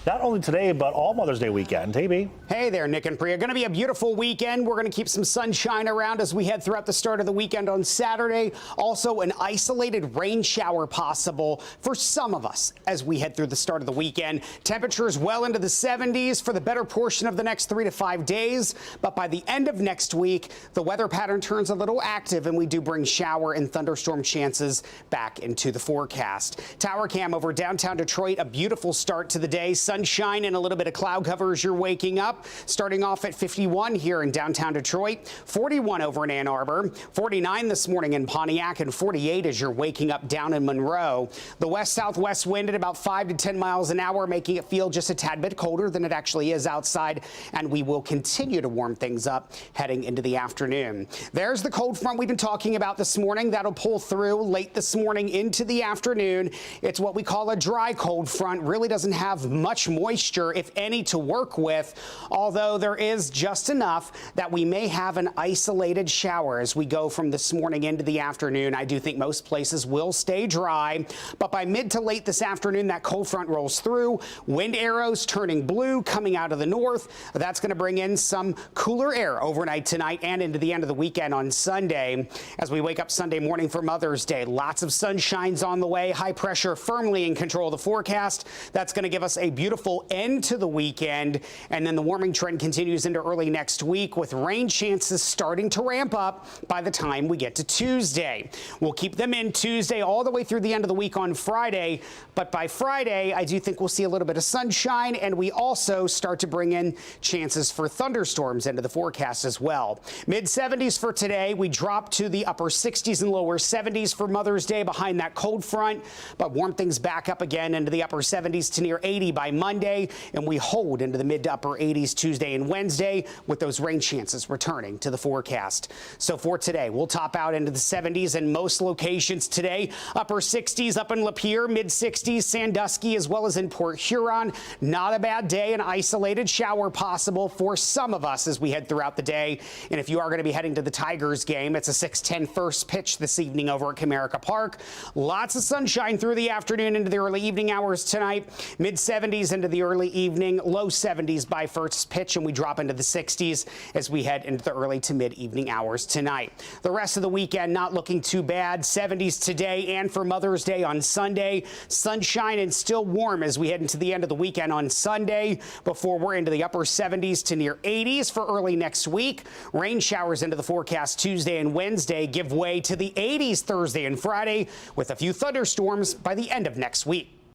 Not only today, but all Mother's Day weekend. TB. Hey there, Nick and Priya. Going to be a beautiful weekend. We're going to keep some sunshine around as we head throughout the start of the weekend on Saturday. Also, an isolated rain shower possible for some of us as we head through the start of the weekend. Temperatures well into the 70s for the better portion of the next 3 to 5 days. But by the end of next week, the weather pattern turns a little active and we do bring shower and thunderstorm chances back into the forecast. Tower cam over downtown Detroit, a beautiful start to the day. Sunshine and a little bit of cloud cover as you're waking up. Starting off at 51 here in downtown Detroit, 41 over in Ann Arbor, 49 this morning in Pontiac, and 48 as you're waking up down in Monroe. The west-southwest wind at about 5 to 10 miles an hour, making it feel just a tad bit colder than it actually is outside, and we will continue to warm things up heading into the afternoon. There's the cold front we've been talking about this morning. That'll pull through late this morning into the afternoon. It's what we call a dry cold front. Really doesn't have much moisture, if any, to work with, although there is just enough that we may have an isolated shower as we go from this morning into the afternoon. I do think most places will stay dry, but by mid to late this afternoon, that cold front rolls through. Wind arrows turning blue coming out of the north. That's going to bring in some cooler air overnight tonight and into the end of the weekend on Sunday. As we wake up Sunday morning for Mother's Day, lots of sunshine's on the way. High pressure firmly in control of the forecast. That's going to give us a beautiful end to the weekend, and then the warming trend continues into early next week with rain chances starting to ramp up by the time we get to Tuesday. We'll keep them in Tuesday all the way through the end of the week on Friday, but by Friday I do think we'll see a little bit of sunshine, and we also start to bring in chances for thunderstorms into the forecast as well. Mid 70s for today. We drop to the upper 60s and lower 70s for Mother's Day behind that cold front, but warm things back up again into the upper 70s to near 80 by Monday, and we hold into the mid to upper 80s Tuesday and Wednesday with those rain chances returning to the forecast. So for today, we'll top out into the 70s in most locations today. Upper 60s up in Lapeer, mid 60s Sandusky, as well as in Port Huron. Not a bad day. An isolated shower possible for some of us as we head throughout the day. And if you are going to be heading to the Tigers game, it's a 6:10 first pitch this evening over at Comerica Park. Lots of sunshine through the afternoon into the early evening hours tonight. Mid 70s into the early evening, low 70s by first pitch, and we drop into the 60s as we head into the early to mid evening hours tonight. The rest of the weekend not looking too bad. 70s today and for Mother's Day on Sunday. Sunshine and still warm as we head into the end of the weekend on Sunday before we're into the upper 70s to near 80s for early next week. Rain showers into the forecast Tuesday and Wednesday give way to the 80s Thursday and Friday with a few thunderstorms by the end of next week.